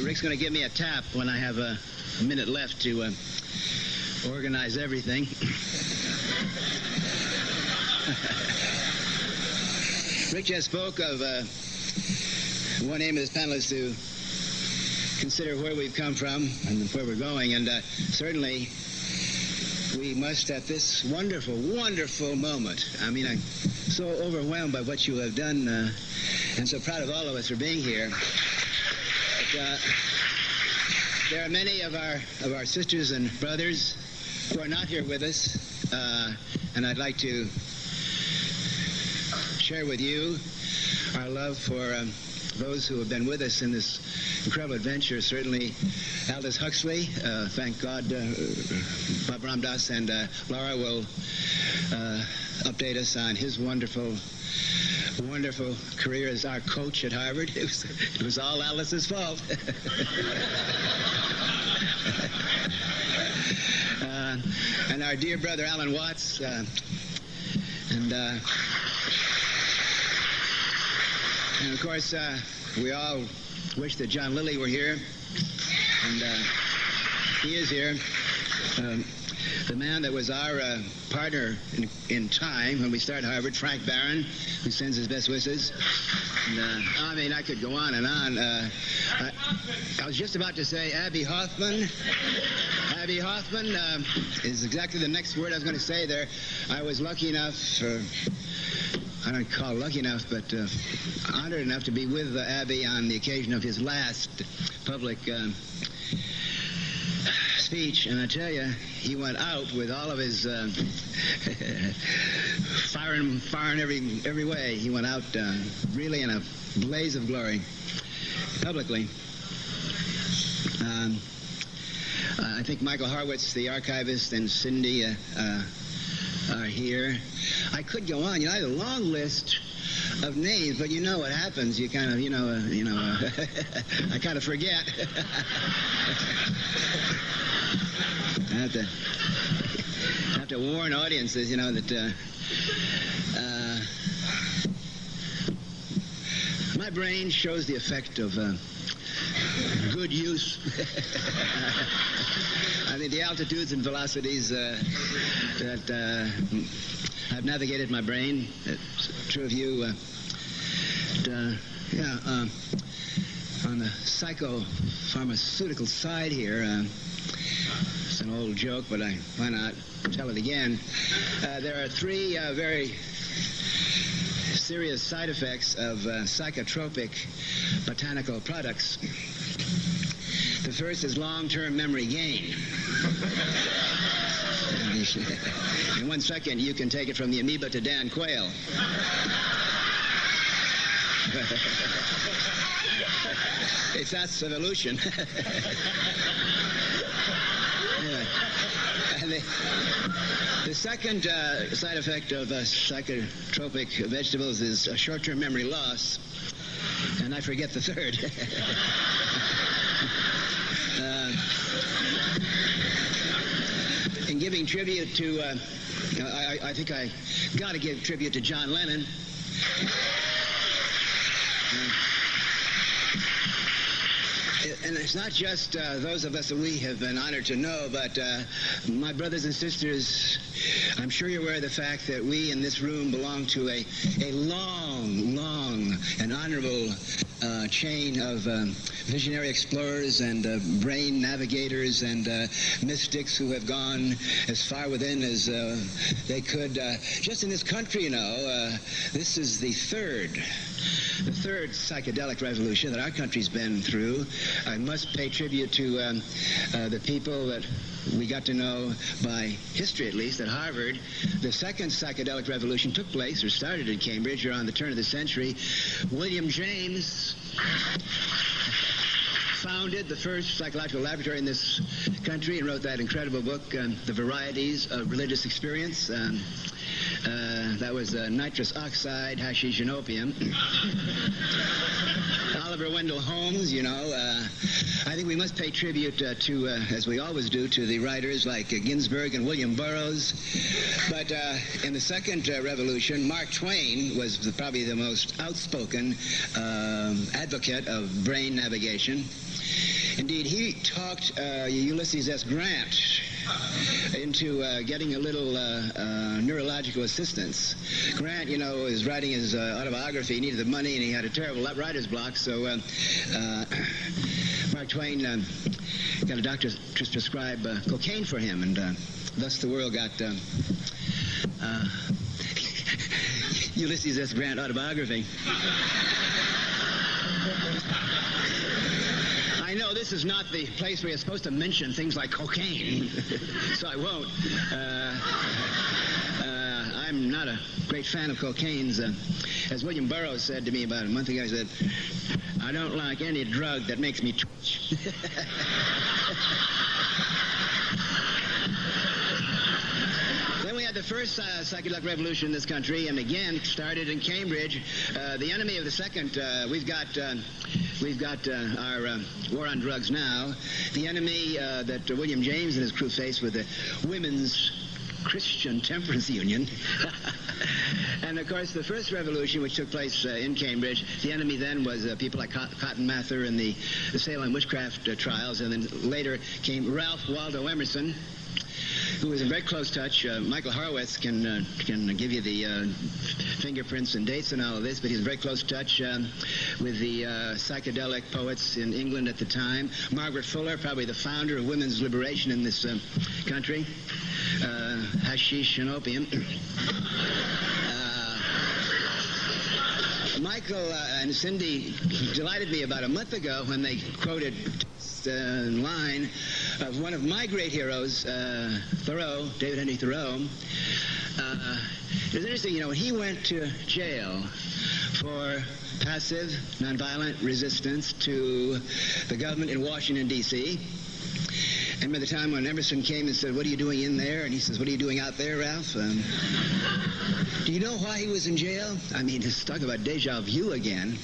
Rick's going to give me a tap when I have a minute left to organize everything. Rick just spoke of one aim of this panel is to consider where we've come from and where we're going, and certainly we must at this wonderful, wonderful moment. I mean, I'm so overwhelmed by what you have done and so proud of all of us for being here. But, there are many of our sisters and brothers who are not here with us, and I'd like to share with you our love for those who have been with us in this incredible adventure. Certainly Aldous Huxley, thank God, Bob Ram Dass and Laura will update us on his wonderful career as our coach at Harvard. It was all Aldous' fault. And our dear brother Alan Watts, and of course we all wish that John Lilly were here, and he is here. The man that was our partner in time when we started Harvard, Frank Barron, who sends his best wishes. And, I mean, I could go on and on. I was just about to say Abby Hoffman. Abby Hoffman is exactly the next word I was going to say there. I was lucky enough, I don't call it lucky enough, but honored enough to be with Abby on the occasion of his last public speech, and I tell you, he went out with all of his firing every way. He went out really in a blaze of glory, publicly. I think Michael Harwitz, the archivist, and Cindy are here. I could go on. You know, I have a long list of names, but you know what happens. You kind of, I kind of forget. I have to warn audiences, that my brain shows the effect of good use. I think the altitudes and velocities that I've navigated my brain, it's true of you. On the psychopharmaceutical side here, it's an old joke, but why not tell it again? There are three very serious side effects of psychotropic botanical products. The first is long-term memory gain. In 1 second, you can take it from the amoeba to Dan Quayle. That's evolution. Anyway, and the second side effect of psychotropic vegetables is short-term memory loss, and I forget the third. In giving tribute to, I think I got to give tribute to John Lennon. And it's not just those of us that we have been honored to know, but my brothers and sisters, I'm sure you're aware of the fact that we in this room belong to a long and honorable chain of visionary explorers and brain navigators and mystics who have gone as far within as they could. Just in this country, this is the third psychedelic revolution that our country's been through. I must pay tribute to the people that we got to know by history, at least, at Harvard. The second psychedelic revolution took place, or started in Cambridge, around the turn of the century. William James founded the first psychological laboratory in this country and wrote that incredible book, The Varieties of Religious Experience. That was nitrous oxide, hashish, and opium. Oliver Wendell Holmes, I think we must pay tribute to, as we always do, to the writers like Ginsberg and William Burroughs. But in the second revolution, Mark Twain was probably the most outspoken advocate of brain navigation. Indeed, he talked Ulysses S. Grant into getting a little neurological assistance. Grant, you know, was writing his autobiography. He needed the money, and he had a terrible writer's block. So Mark Twain got a doctor to prescribe cocaine for him, and thus the world got Ulysses S. Grant autobiography. I know this is not the place where you're supposed to mention things like cocaine, so I won't. I'm not a great fan of cocaine's. As William Burroughs said to me about a month ago, he said, I don't like any drug that makes me twitch. Then we had the first psychedelic revolution in this country, and again started in Cambridge. The enemy of the second, we've got our war on drugs now. The enemy that William James and his crew faced with the Women's Christian Temperance Union. And, of course, the first revolution, which took place in Cambridge, the enemy then was people like Cotton Mather and the Salem witchcraft trials, and then later came Ralph Waldo Emerson, who was in very close touch. Michael Horowitz can give you the fingerprints and dates and all of this, but he's in very close touch with the psychedelic poets in England at the time. Margaret Fuller, probably the founder of women's liberation in this country. Hashish and opium. Michael and Cindy delighted me about a month ago when they quoted a line of one of my great heroes, Thoreau, David Henry Thoreau. It was interesting, you know, when he went to jail for passive, nonviolent resistance to the government in Washington, D.C., and by the time when Emerson came and said, what are you doing in there? And he says, what are you doing out there, Ralph? Do you know why he was in jail? I mean, just talk about deja vu again.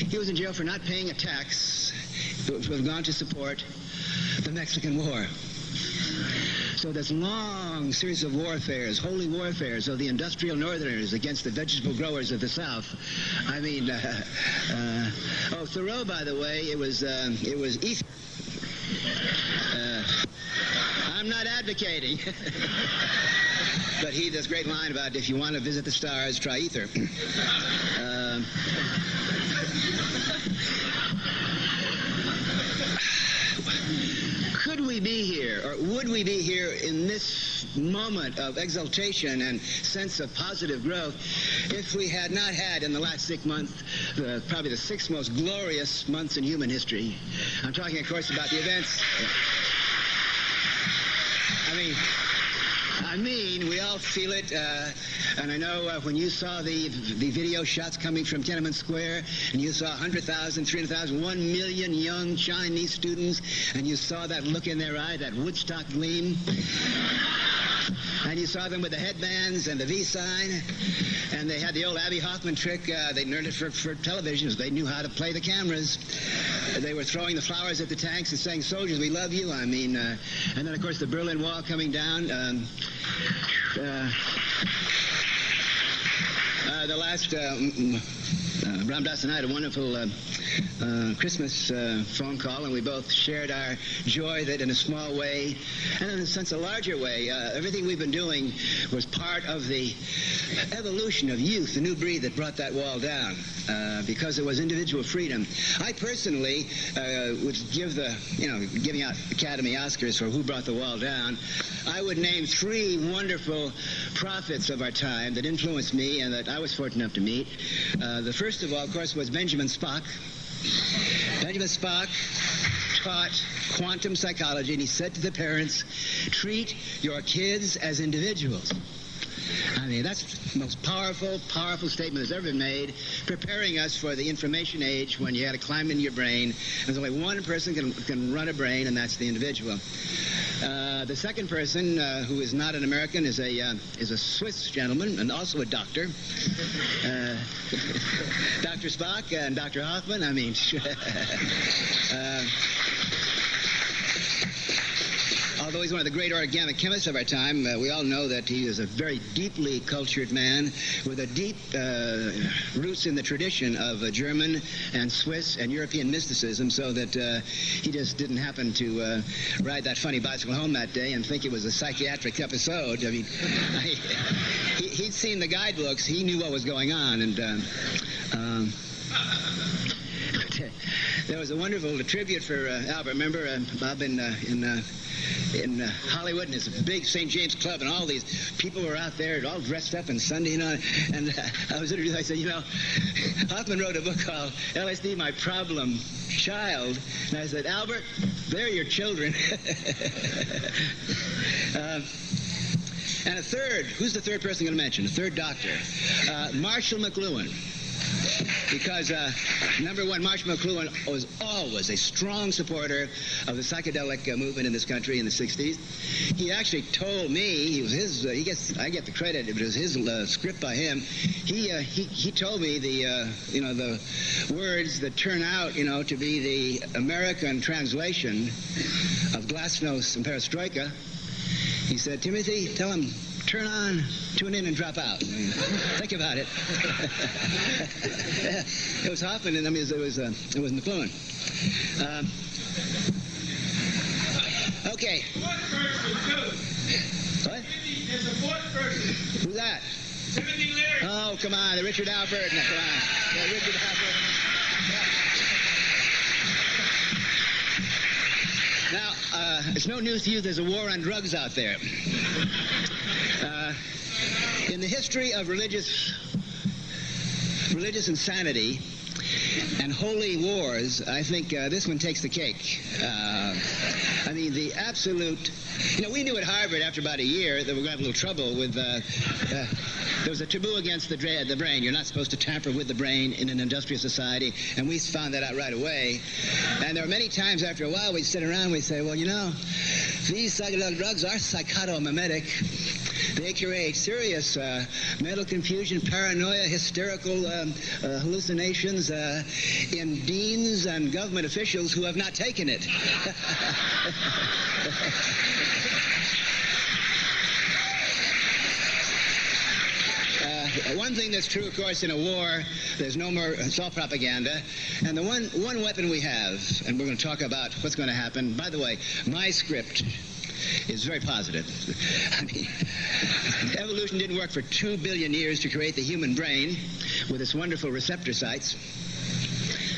He was in jail for not paying a tax that would have gone to support the Mexican War. So this long series of warfares, holy warfares of the industrial northerners against the vegetable growers of the South. I mean, Thoreau, by the way, it was ether. I'm not advocating. But he, this great line about if you want to visit the stars, try ether. Could we be here, or would we be here in this moment of exaltation and sense of positive growth if we had not had in the last 6 months probably the 6 most glorious months in human history? I'm talking, of course, about the events. I mean, we all feel it, and I know when you saw the video shots coming from Tiananmen Square, and you saw 100,000, 300,000, 1 million young Chinese students, and you saw that look in their eye, that Woodstock gleam, and you saw them with the headbands and the V sign, and they had the old Abby Hoffman trick. They learned it for television. They knew how to play the cameras. They were throwing the flowers at the tanks and saying, soldiers, we love you. I mean, and then, of course, the Berlin Wall coming down. The last, Ram Dass and I had a wonderful Christmas phone call, and we both shared our joy that in a small way, and in a sense a larger way, everything we've been doing was part of the evolution of youth, the new breed that brought that wall down, because it was individual freedom. I personally would give giving out Academy Oscars for who brought the wall down, I would name 3 wonderful prophets of our time that influenced me and that I was fortunate enough to meet. The first of all, of course, was Benjamin Spock. Benjamin Spock taught quantum psychology, and he said to the parents, treat your kids as individuals. I mean, that's the most powerful statement that's ever been made, preparing us for the information age when you had to climb into your brain. There's only one person can run a brain, and that's the individual. The second person, who is not an American, is a Swiss gentleman and also a doctor. Dr. Spock and Dr. Hoffman. I mean, although he's one of the great organic chemists of our time, we all know that he is a very deeply cultured man with a deep roots in the tradition of German and Swiss and European mysticism, so that he just didn't happen to ride that funny bicycle home that day and think it was a psychiatric episode. I mean, he'd seen the guidebooks. He knew what was going on, and there was a wonderful tribute for Albert. Remember, Bob, in Hollywood, and it's a big St. James Club, and all these people were out there all dressed up in Sunday, and I was introduced. I said, Hoffman wrote a book called LSD, My Problem Child, and I said, Albert, they're your children. And a third, who's the third person I'm going to mention? A third doctor, Marshall McLuhan. Because, number one, Marshall McLuhan was always a strong supporter of the psychedelic movement in this country in the 60s. He actually told me, he was his, I get the credit, it was his script by him. He told me the words that turn out, to be the American translation of Glasnost and Perestroika. He said, Timothy, tell him, turn on, tune in, and drop out. Think about it. It was Hoffman, and it was McLuhan. Okay. What? There's a fourth person. Who's that? Timothy Leary. Oh, come on, the Richard Alpert. No, come on. Yeah, Richard Alpert. Now, it's no news to you there's a war on drugs out there. In the history of religious insanity and holy wars, I think this one takes the cake. I mean, the absolute... we knew at Harvard after about a year that we were going to have a little trouble with... there was a taboo against the brain. You're not supposed to tamper with the brain in an industrial society, and we found that out right away. And there were many times after a while we'd sit around and we'd say, well, these psychedelic drugs are psychotomimetic. They create serious mental confusion, paranoia, hysterical hallucinations in deans and government officials who have not taken it. One thing that's true, of course, in a war, there's no more, it's all propaganda. And the one weapon we have, and we're going to talk about what's going to happen. By the way, my script is very positive. I mean, evolution didn't work for 2 billion years to create the human brain with its wonderful receptor sites,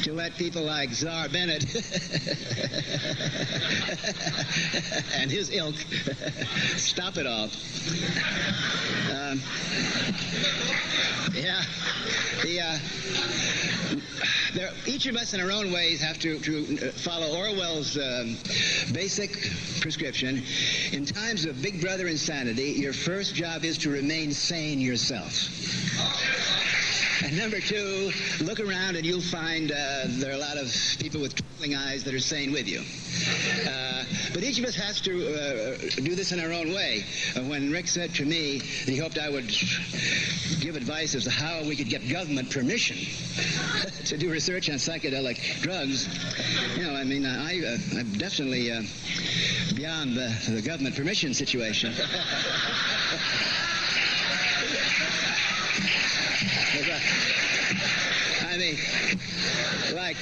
to let people like Czar Bennett and his ilk stop it all. Each of us in our own ways have to follow Orwell's basic prescription. In times of big brother insanity, your first job is to remain sane yourself. And number two, look around and you'll find there are a lot of people with twinkling eyes that are sane with you. But each of us has to do this in our own way. When Rick said to me that he hoped I would give advice as to how we could get government permission to do research on psychedelic drugs, I'm definitely beyond the government permission situation. I mean, like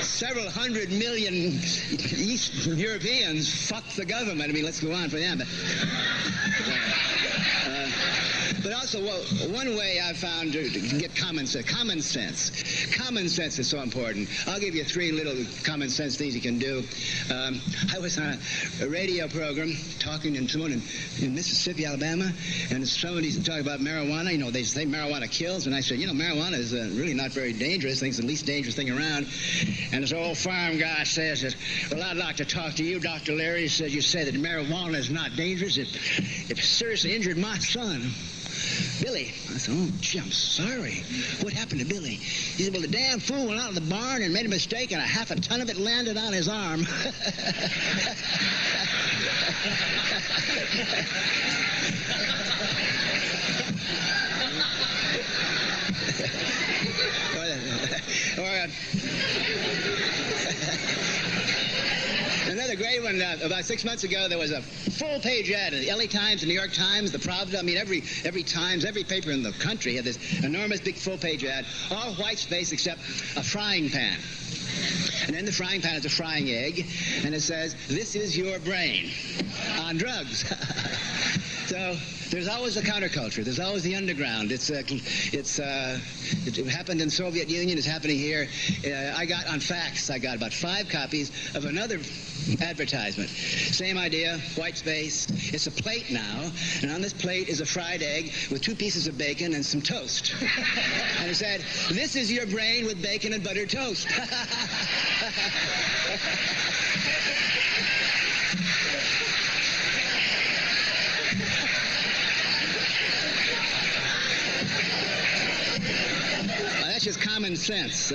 several 100 million Eastern Europeans fuck the government. I mean, let's go on for them. But also, one way I've found to get common sense. Common sense is so important. I'll give you 3 little common sense things you can do. I was on a radio program talking to someone in Mississippi, Alabama, and somebody talking about marijuana. They say marijuana kills, and I said, marijuana is really not very dangerous. I think it's the least dangerous thing around. And this old farm guy says that, well, I'd like to talk to you, Dr. Leary. He says, you say that marijuana is not dangerous. It seriously injured my son, Billy. I said, oh, gee, I'm sorry. What happened to Billy? He said, well, the damn fool went out of the barn and made a mistake, and half a ton of it landed on his arm. another great one. About 6 months ago, there was a full-page ad in the LA Times, the New York Times, the Providence. I mean, every Times, every paper in the country had this enormous big full-page ad, all white space except a frying pan. And in the frying pan is a frying egg, and it says, "This is your brain on drugs." So there's always a counterculture. There's always the underground. It happened in the Soviet Union. It's happening here. I got on fax. I got about 5 copies of another advertisement. Same idea, white space. It's a plate now, and on this plate is a fried egg with 2 pieces of bacon and some toast. And it said, "This is your brain with bacon and buttered toast." Well, that's just common sense.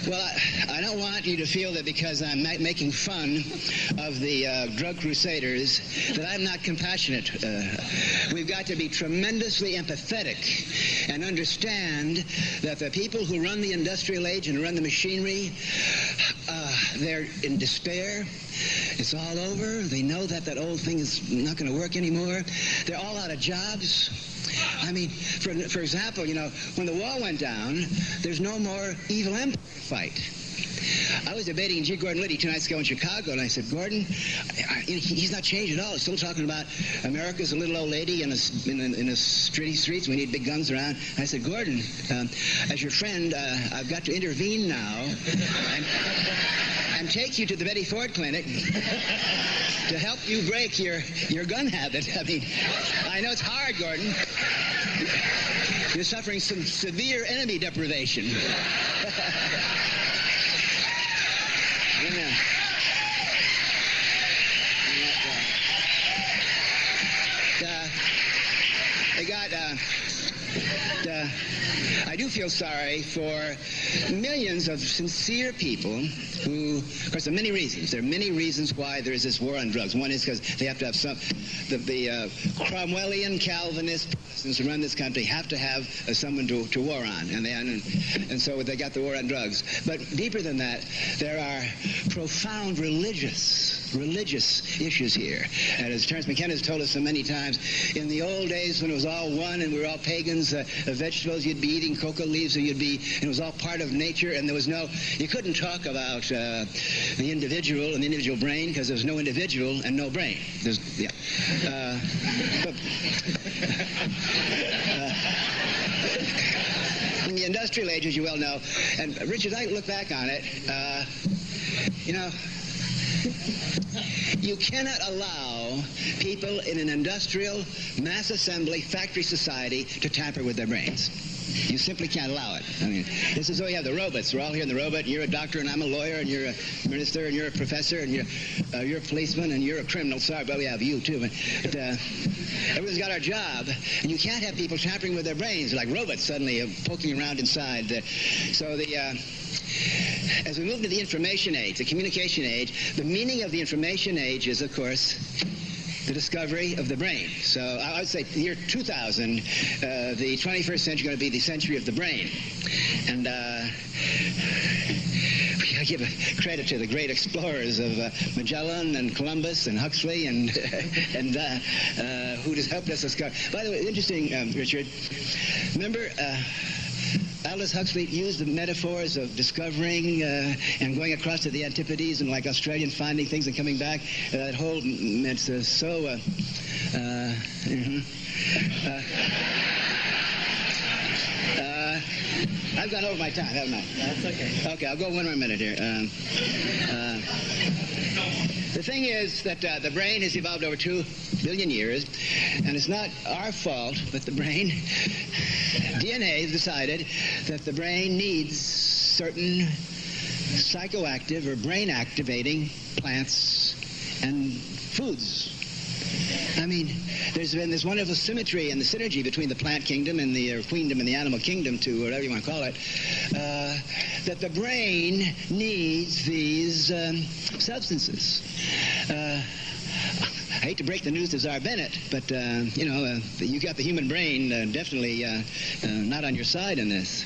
Well, I don't want you to feel that because I'm making fun of the drug crusaders that I'm not compassionate. We've got to be tremendously empathetic and understand that the people who run the industrial age and run the machinery, they're in despair. It's all over. They know that that old thing is not going to work anymore. They're all out of jobs. I mean, for example, you know, when the wall went down, there's no more evil empire fight. I was debating G. Gordon Liddy 2 nights ago in Chicago, and I said, "Gordon, he's not changed at all. He's still talking about America's a little old lady in the streets. We need big guns around." I said, "Gordon, as your friend, I've got to intervene now and take you to the Betty Ford Clinic to help you break your gun habit." I mean, I know it's hard, Gordon. You're suffering some severe enemy deprivation. I do feel sorry for millions of sincere people who, of course, there are many reasons. There are many reasons why there is this war on drugs. One is because they have to have the Cromwellian Calvinist Protestants who run this country have to have someone to war on, and so they got the war on drugs. But deeper than that, there are profound religious issues here. And as Terence McKenna has told us so many times, in the old days when it was all one and we were all pagans, vegetables you'd be eating, cocoa leaves, and it was all part of nature, and you couldn't talk about the individual and the individual brain because there was no individual and no brain. In the industrial age, as you well know, and Richard, I look back on it, you cannot allow people in an industrial, mass assembly, factory society to tamper with their brains. You simply can't allow it. I mean, this is why you have the robots. We're all here in the robot, and you're a doctor, and I'm a lawyer, and you're a minister, and you're a professor, and you're a policeman, and you're a criminal. Sorry, but we have you, too. But everyone's got our job, and you can't have people tampering with their brains like robots suddenly poking around inside. As we move to the information age, the communication age, the meaning of the information age is, of course, the discovery of the brain. So I would say the year 2000, the 21st century is going to be the century of the brain. And I give credit to the great explorers of Magellan and Columbus and Huxley and who has helped us discover. By the way, interesting, Richard, remember Aldous Huxley used the metaphors of discovering and going across to the Antipodes and like Australians finding things and coming back. That whole, it's I've gone over my time, haven't I? That's okay. Okay, I'll go 1 more minute here. The thing is that the brain has evolved over 2 billion years, and it's not our fault, but the brain. DNA has decided that the brain needs certain psychoactive or brain-activating plants and foods. I mean, there's been this wonderful symmetry and the synergy between the plant kingdom and the queendom and the animal kingdom, to whatever you want to call it, that the brain needs these substances. hate to break the news to Czar Bennett, but, you got the human brain definitely not on your side in this.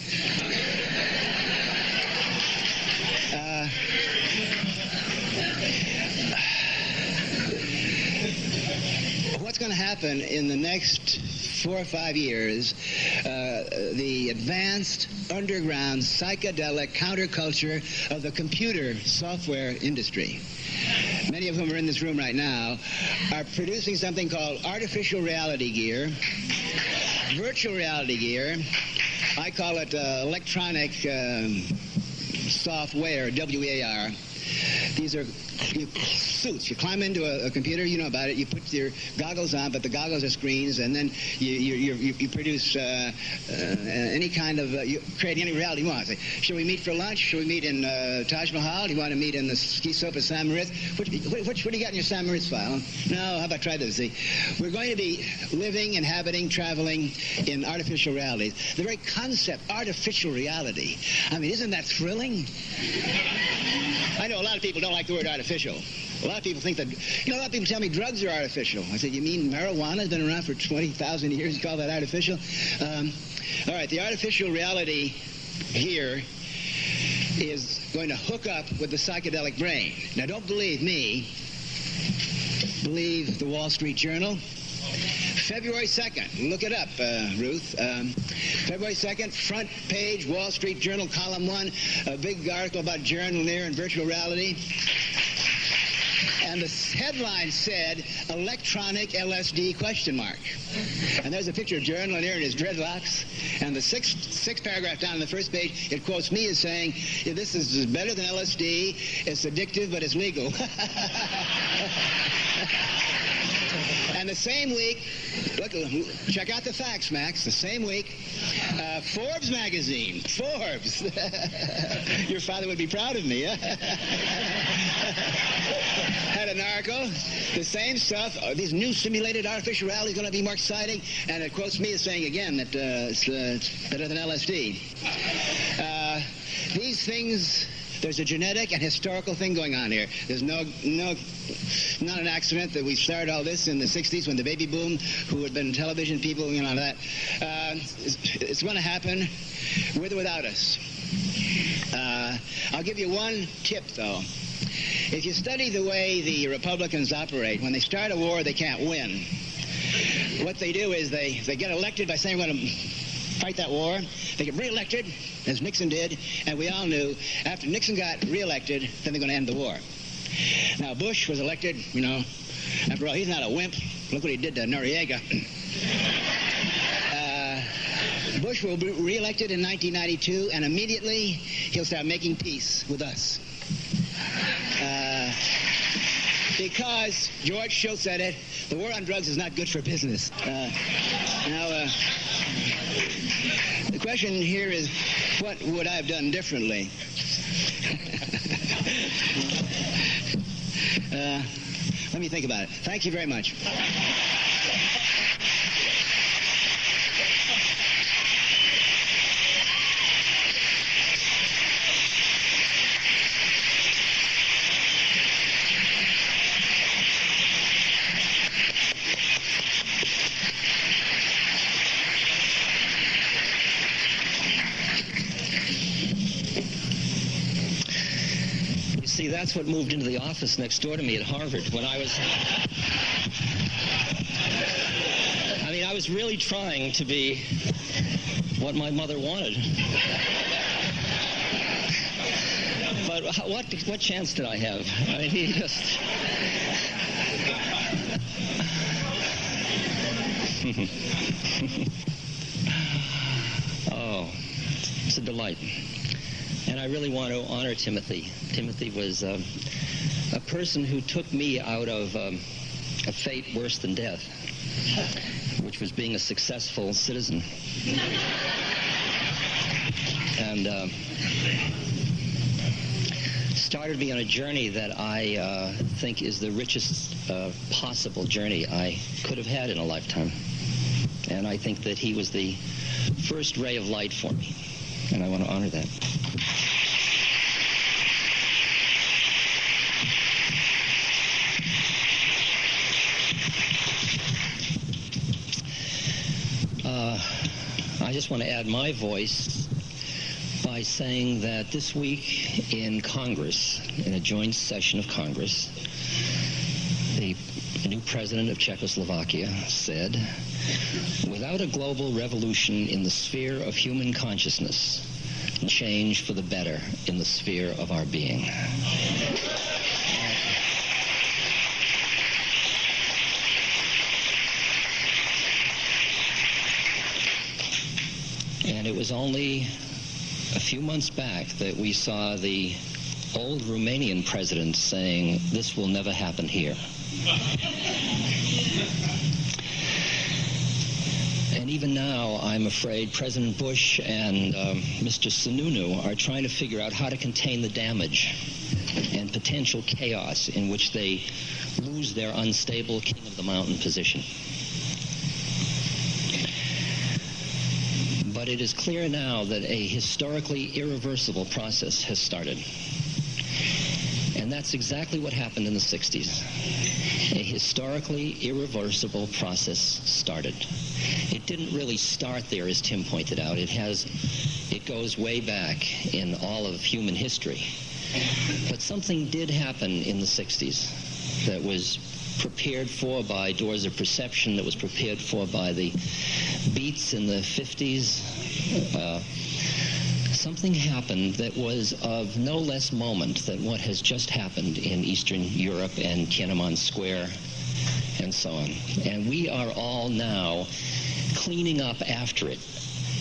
What's going to happen in the next 4 or 5 years, the advanced, underground, psychedelic counterculture of the computer software industry, many of whom are in this room right now, are producing something called artificial reality gear, virtual reality gear. I call it electronic software, WAR. These are suits. You climb into a computer, you know about it, you put your goggles on, but the goggles are screens, and then you produce any kind of, you create any reality you want. Say, should we meet for lunch? Should we meet in Taj Mahal? Do you want to meet in the ski slope of San Moritz? What do you got in your San Moritz file? No, how about try this? See, we're going to be living, inhabiting, traveling in artificial realities. The very concept, artificial reality, I mean, isn't that thrilling? I know a lot of people don't like the word artificial. A lot of people think that, a lot of people tell me drugs are artificial. I said, you mean marijuana's been around for 20,000 years? You call that artificial? All right, the artificial reality here is going to hook up with the psychedelic brain. Now, don't believe me. Believe the Wall Street Journal. February 2nd, look it up, Ruth. February 2nd, front page, Wall Street Journal, column 1, a big article about Jaron Lanier and virtual reality. And the headline said, electronic LSD, ? And there's a picture of Jaron Lanier and his dreadlocks. And the sixth paragraph down on the first page, it quotes me as saying, this is better than LSD, it's addictive, but it's legal. And the same week, look, check out the facts, Max. The same week, Forbes magazine, Forbes. Your father would be proud of me, huh? Had an article, the same stuff. These new simulated artificial reality is going to be more exciting, and it quotes me as saying again that it's better than LSD. These things. There's a genetic and historical thing going on here. There's not an accident that we started all this in the 60s when the baby boom, who had been television people, that. It's going to happen with or without us. I'll give you one tip, though. If you study the way the Republicans operate, when they start a war, they can't win. What they do is they get elected by saying we're going to fight that war. They get reelected, as Nixon did, and we all knew after Nixon got reelected, then they're going to end the war. Now, Bush was elected, after all, he's not a wimp. Look what he did to Noriega. Bush will be reelected in 1992, and immediately he'll start making peace with us. Because George Shultz said it, the war on drugs is not good for business. The question here is, what would I have done differently? Let me think about it. Thank you very much. See, that's what moved into the office next door to me at Harvard when I was really trying to be what my mother wanted. But what chance did I have? I mean, he just... Oh, it's a delight. And I really want to honor Timothy. Timothy was a person who took me out of a fate worse than death, which was being a successful citizen. And started me on a journey that I think is the richest possible journey I could have had in a lifetime. And I think that he was the first ray of light for me. And I want to honor that. I just want to add my voice by saying that this week in Congress, in a joint session of Congress, the new president of Czechoslovakia said, "Without a global revolution in the sphere of human consciousness, change for the better in the sphere of our being." And it was only a few months back that we saw the old Romanian president saying, "This will never happen here." And even now, I'm afraid President Bush and Mr. Sununu are trying to figure out how to contain the damage and potential chaos in which they lose their unstable king of the mountain position. But it is clear now that a historically irreversible process has started. And that's exactly what happened in the 60s. A historically irreversible process started. It didn't really start there, as Tim pointed out. It goes way back in all of human history. But something did happen in the 60s that was prepared for by doors of perception, that was prepared for by the beats in the 50s. Something happened that was of no less moment than what has just happened in Eastern Europe and Tiananmen Square and so on. And we are all now cleaning up after it,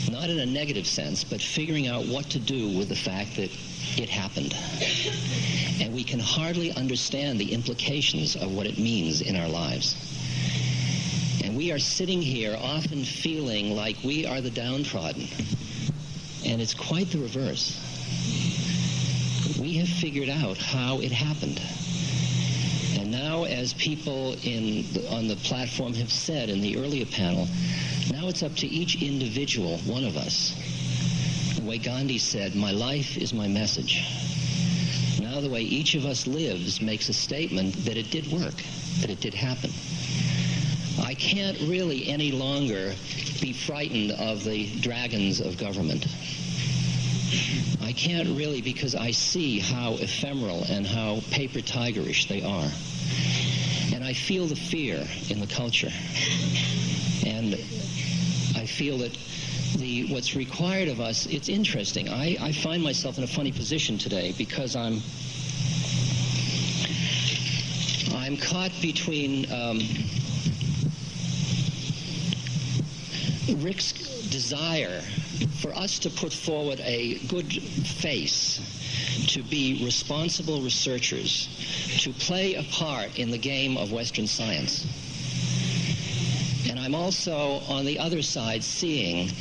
not in a negative sense, but figuring out what to do with the fact that it happened. And we can hardly understand the implications of what it means in our lives. And we are sitting here often feeling like we are the downtrodden. And it's quite the reverse. We have figured out how it happened. And now, as people on the platform have said in the earlier panel, now it's up to each individual one of us. The way Gandhi said, "My life is my message." Now the way each of us lives makes a statement that it did work, that it did happen. I can't really any longer be frightened of the dragons of government. I can't really, because I see how ephemeral and how paper tigerish they are. And I feel the fear in the culture. And I feel that what's required of us, it's interesting. I find myself in a funny position today because I'm caught between Rick's desire for us to put forward a good face, to be responsible researchers, to play a part in the game of Western science. And I'm also, on the other side, seeing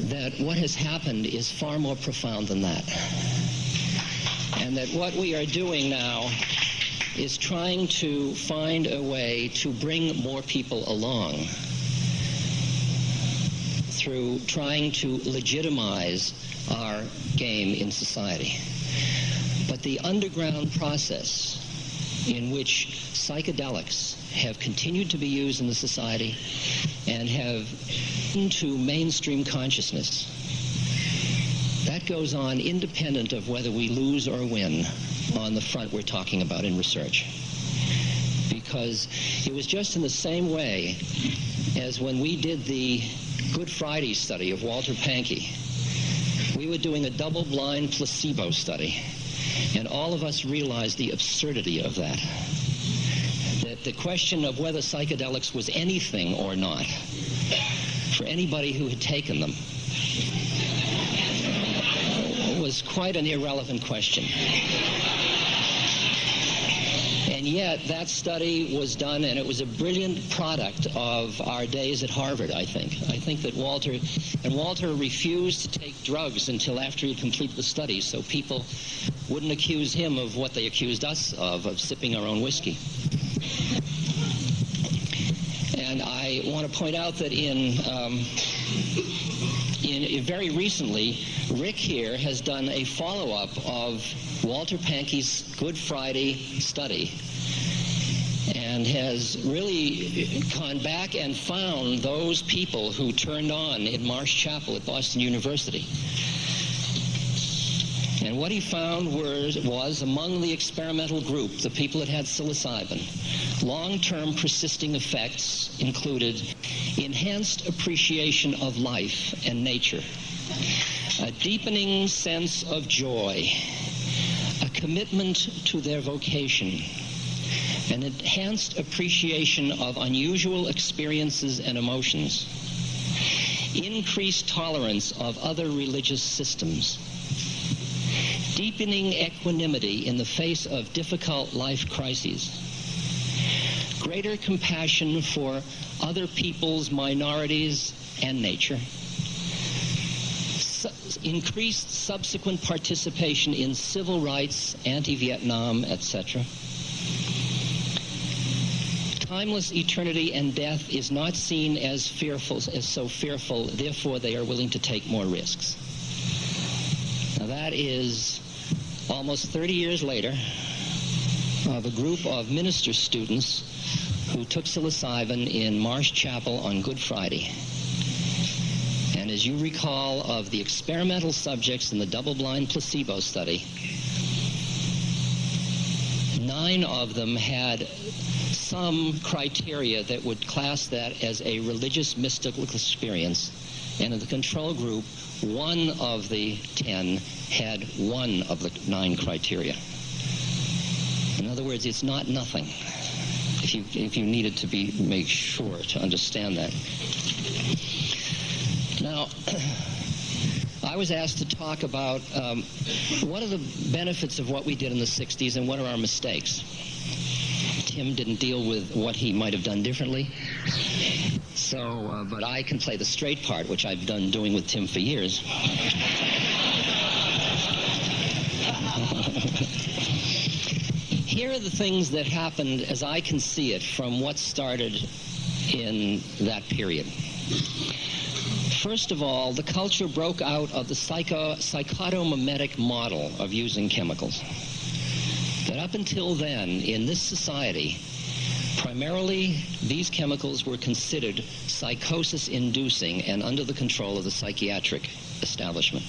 that what has happened is far more profound than that. And that what we are doing now is trying to find a way to bring more people along through trying to legitimize our game in society. But the underground process in which psychedelics have continued to be used in the society and have into mainstream consciousness, that goes on independent of whether we lose or win on the front we're talking about in research. Because it was just in the same way as when we did the Good Friday study of Walter Pankey. We were doing a double-blind placebo study, and all of us realized the absurdity of that. That the question of whether psychedelics was anything or not, for anybody who had taken them, was quite an irrelevant question. And yet, that study was done, and it was a brilliant product of our days at Harvard, I think. I think that Walter refused to take drugs until after he completed the study, so people wouldn't accuse him of what they accused us of sipping our own whiskey. And I want to point out that in very recently, Rick here has done a follow-up of Walter Pankey's Good Friday study. And and has really gone back and found those people who turned on in Marsh Chapel at Boston University. And what he found was among the experimental group, the people that had psilocybin, long-term persisting effects included enhanced appreciation of life and nature, a deepening sense of joy, a commitment to their vocation, an enhanced appreciation of unusual experiences and emotions, increased tolerance of other religious systems, deepening equanimity in the face of difficult life crises, greater compassion for other peoples, minorities, and nature, increased subsequent participation in civil rights, anti-Vietnam, etc. Timeless eternity and death is not seen as so fearful, therefore they are willing to take more risks. Now that is almost 30 years later of a group of minister students who took psilocybin in Marsh Chapel on Good Friday. And as you recall, of the experimental subjects in the double-blind placebo study, 9 of them had some criteria that would class that as a religious mystical experience. And in the control group, 1 of the 10 had 1 of the 9 criteria. In other words, it's not nothing, if you needed to make sure to understand that. Now, I was asked to talk about what are the benefits of what we did in the 60s and what are our mistakes. Tim didn't deal with what he might have done differently. So, but I can play the straight part, which I've done doing with Tim for years. Here are the things that happened as I can see it from what started in that period. First of all, the culture broke out of the psychotomimetic model of using chemicals. That up until then, in this society, primarily these chemicals were considered psychosis-inducing and under the control of the psychiatric establishment.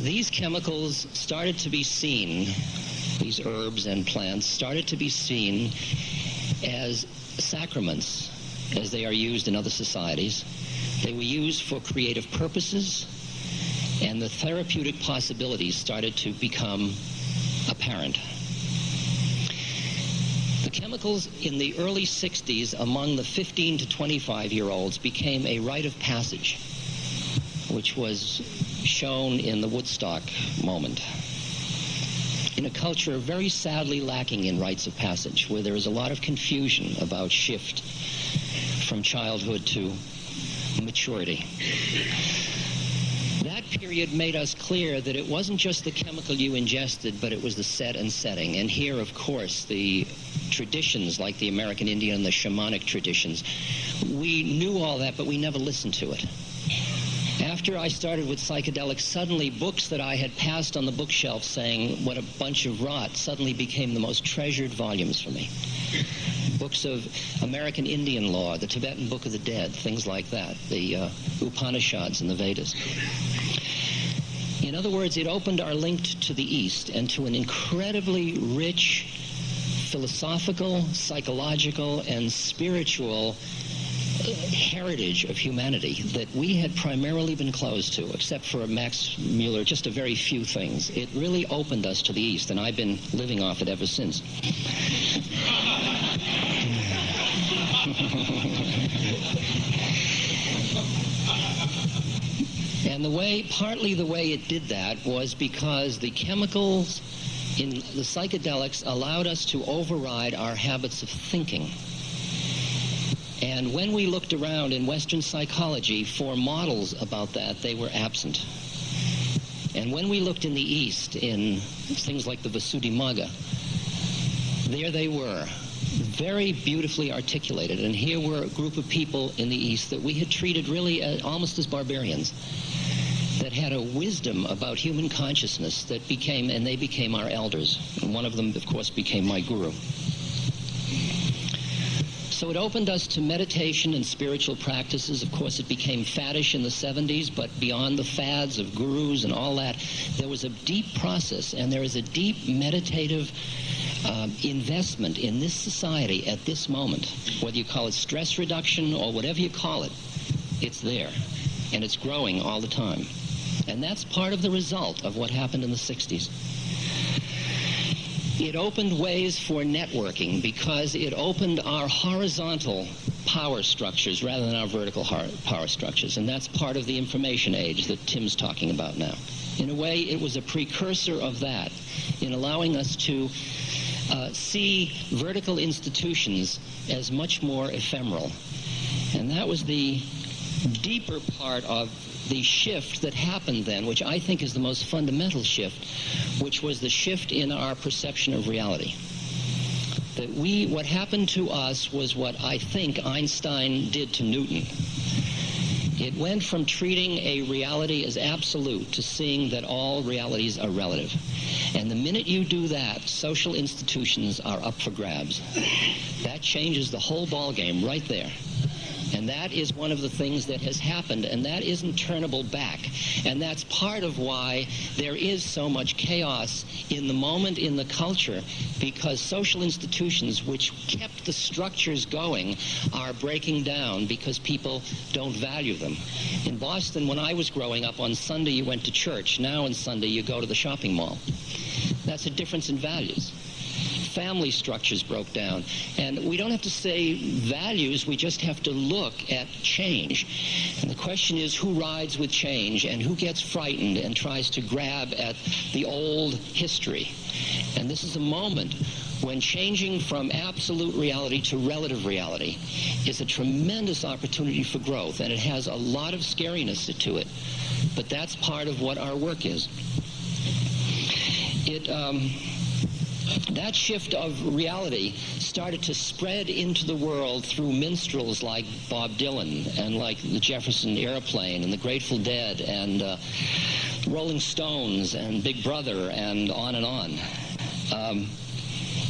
These chemicals started to be seen, these herbs and plants started to be seen as sacraments, as they are used in other societies. They were used for creative purposes, and the therapeutic possibilities started to become apparent. The chemicals in the early 60s among the 15 to 25-year-olds became a rite of passage, which was shown in the Woodstock moment. In a culture very sadly lacking in rites of passage, where there is a lot of confusion about shift from childhood to maturity. That period made us clear that it wasn't just the chemical you ingested, but it was the set and setting. And here, of course, the traditions like the American Indian and the shamanic traditions. We knew all that, but we never listened to it. After I started with psychedelics, suddenly books that I had passed on the bookshelf saying what a bunch of rot suddenly became the most treasured volumes for me. Books of American Indian law, the Tibetan Book of the Dead, things like that, the Upanishads and the Vedas. In other words, it opened our link to the East and to an incredibly rich philosophical, psychological, and spiritual heritage of humanity that we had primarily been closed to, except for Max Mueller, just a very few things. It really opened us to the East, and I've been living off it ever since. And partly the way it did that was because the chemicals in the psychedelics allowed us to override our habits of thinking. And when we looked around in Western psychology for models about that, they were absent. And when we looked in the East, in things like the Visuddhimagga, there they were, very beautifully articulated. And here were a group of people in the East that we had treated really almost as barbarians, that had a wisdom about human consciousness that became our elders. And one of them, of course, became my guru. So it opened us to meditation and spiritual practices. Of course, it became faddish in the 70s, but beyond the fads of gurus and all that, there was a deep process, and there is a deep meditative investment in this society at this moment. Whether you call it stress reduction or whatever you call it, it's there, and it's growing all the time. And that's part of the result of what happened in the 60s. It opened ways for networking because it opened our horizontal power structures rather than our vertical power structures. And that's part of the information age that Tim's talking about now. In a way, it was a precursor of that in allowing us to see vertical institutions as much more ephemeral. And that was the deeper part of the shift that happened then, which I think is the most fundamental shift, which was the shift in our perception of reality. That what happened to us was what I think Einstein did to Newton. It went from treating a reality as absolute to seeing that all realities are relative. And the minute you do that, social institutions are up for grabs. That changes the whole ballgame right there. And that is one of the things that has happened, and that isn't turnable back. And that's part of why there is so much chaos in the moment in the culture, because social institutions which kept the structures going are breaking down because people don't value them. In Boston, when I was growing up, on Sunday you went to church. Now on Sunday you go to the shopping mall. That's a difference in values. Family structures broke down. And we don't have to say values, we just have to look at change. And the question is, who rides with change and who gets frightened and tries to grab at the old history? And this is a moment when changing from absolute reality to relative reality is a tremendous opportunity for growth, and it has a lot of scariness to it. But that's part of what our work is. That shift of reality started to spread into the world through minstrels like Bob Dylan and like the Jefferson Airplane and the Grateful Dead and Rolling Stones and Big Brother and on and on.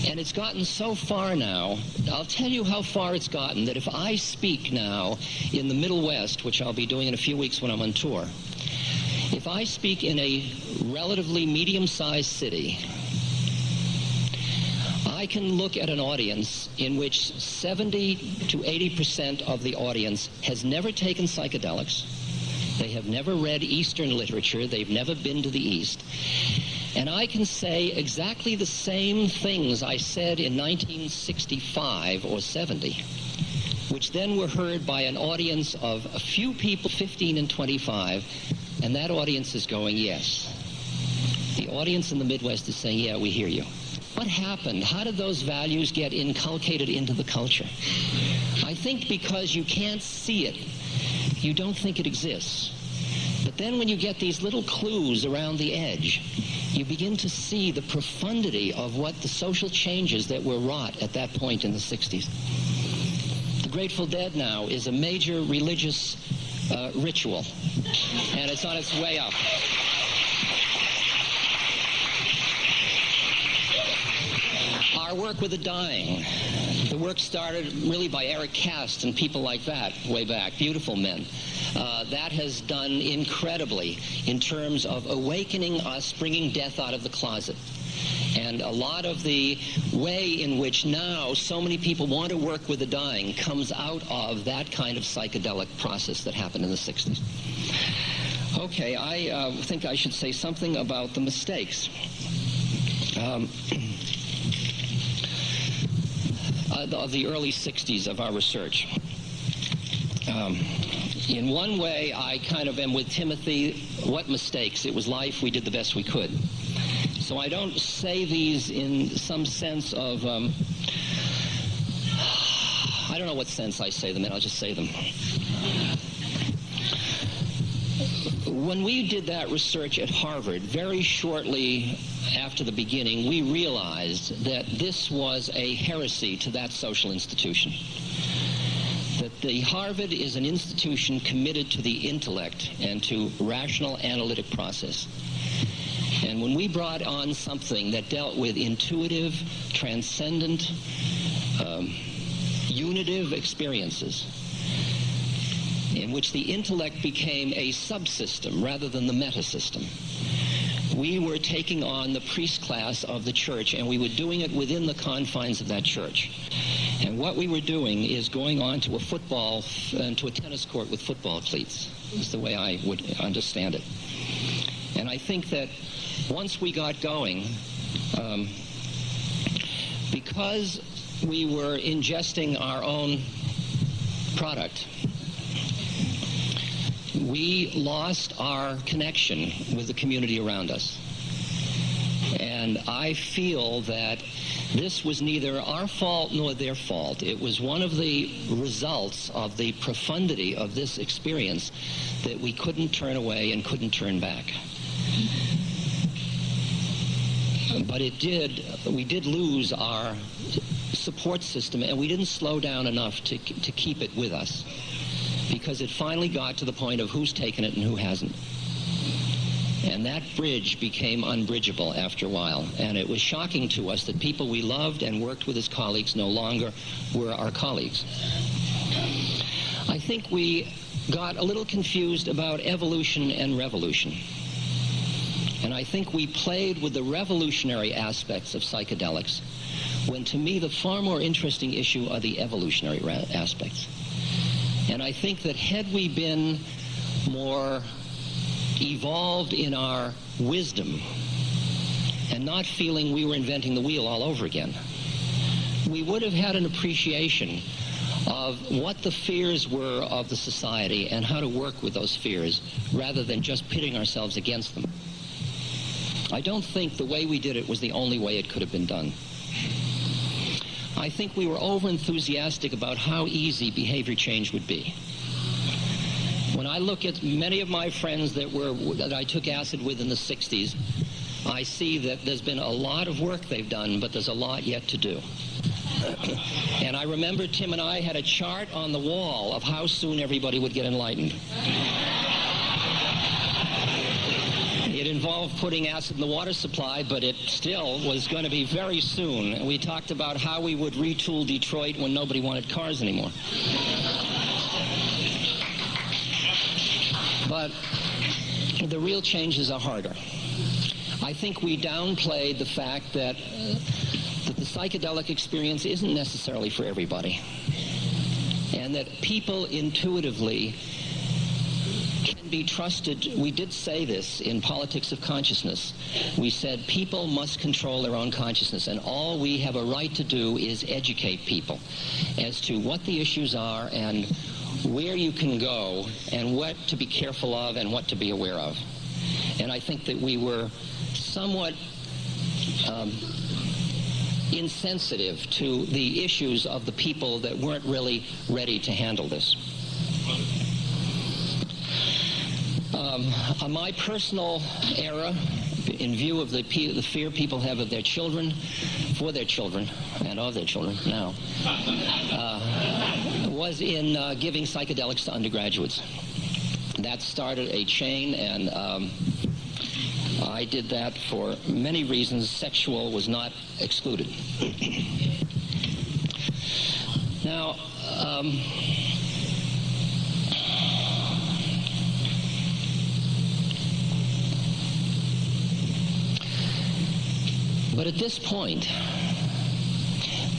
And it's gotten so far now, I'll tell you how far it's gotten, that if I speak now in the Middle West, which I'll be doing in a few weeks when I'm on tour, if I speak in a relatively medium-sized city, I can look at an audience in which 70 to 80% of the audience has never taken psychedelics. They have never read Eastern literature. They've never been to the East. And I can say exactly the same things I said in 1965 or 70, which then were heard by an audience of a few people, 15 and 25, and that audience is going, yes. The audience in the Midwest is saying, yeah, we hear you. What happened? How did those values get inculcated into the culture? I think because you can't see it, you don't think it exists. But then when you get these little clues around the edge, you begin to see the profundity of what the social changes that were wrought at that point in the 60s. The Grateful Dead now is a major religious ritual, and it's on its way up. Our work with the dying, the work started really by Eric Cast and people like that way back, beautiful men. That has done incredibly in terms of awakening us, bringing death out of the closet. And a lot of the way in which now so many people want to work with the dying comes out of that kind of psychedelic process that happened in the 60s. Okay, I think I should say something about the mistakes. Of the early 60s of our research. In one way, I kind of am with Timothy. What mistakes? It was life. We did the best we could. So I don't say these in some sense of, I don't know what sense I say them in. I'll just say them. When we did that research at Harvard, very shortly after the beginning, we realized that this was a heresy to that social institution. That the Harvard is an institution committed to the intellect and to rational analytic process. And when we brought on something that dealt with intuitive, transcendent, unitive experiences in which the intellect became a subsystem rather than the metasystem. We were taking on the priest class of the church, and we were doing it within the confines of that church. And what we were doing is going on to a tennis court with football cleats, is the way I would understand it. And I think that once we got going, because we were ingesting our own product, we lost our connection with the community around us. And I feel that this was neither our fault nor their fault. It was one of the results of the profundity of this experience that we couldn't turn away and couldn't turn back. But we did lose our support system, and we didn't slow down enough to keep it with us, because it finally got to the point of who's taken it and who hasn't. And that bridge became unbridgeable after a while. And it was shocking to us that people we loved and worked with as colleagues no longer were our colleagues. I think we got a little confused about evolution and revolution. And I think we played with the revolutionary aspects of psychedelics, when to me the far more interesting issue are the evolutionary aspects. And I think that had we been more evolved in our wisdom and not feeling we were inventing the wheel all over again, we would have had an appreciation of what the fears were of the society and how to work with those fears rather than just pitting ourselves against them. I don't think the way we did it was the only way it could have been done. I think we were over-enthusiastic about how easy behavior change would be. When I look at many of my friends that I took acid with in the 60s, I see that there's been a lot of work they've done, but there's a lot yet to do. And I remember Tim and I had a chart on the wall of how soon everybody would get enlightened. It involved putting acid in the water supply, but it still was going to be very soon. And we talked about how we would retool Detroit when nobody wanted cars anymore. But the real changes are harder. I think we downplayed the fact that the psychedelic experience isn't necessarily for everybody, and that people intuitively can be trusted. We did say this in Politics of Consciousness. We said people must control their own consciousness, and all we have a right to do is educate people as to what the issues are and where you can go and what to be careful of and what to be aware of. And I think that we were somewhat insensitive to the issues of the people that weren't really ready to handle this. On my personal era, in view of the fear people have of their children, for their children, and of their children now, was in giving psychedelics to undergraduates. That started a chain, and I did that for many reasons. Sexual was not excluded. Now, but at this point,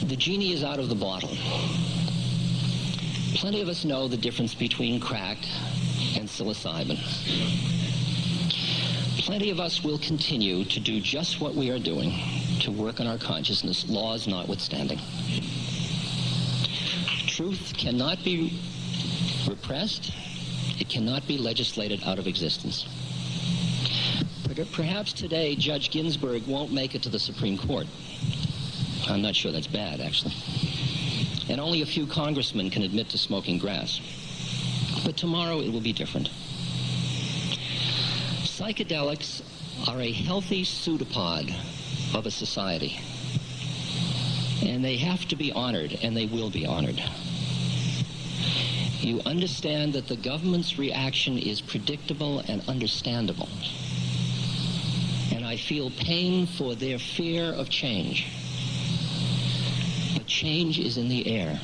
the genie is out of the bottle. Plenty of us know the difference between crack and psilocybin. Plenty of us will continue to do just what we are doing, to work on our consciousness, laws notwithstanding. Truth cannot be repressed. It cannot be legislated out of existence. Perhaps today Judge Ginsburg won't make it to the Supreme Court. I'm not sure that's bad, actually. And only a few congressmen can admit to smoking grass. But tomorrow it will be different. Psychedelics are a healthy pseudopod of a society. And they have to be honored, and they will be honored. You understand that the government's reaction is predictable and understandable. And I feel pain for their fear of change. But change is in the air.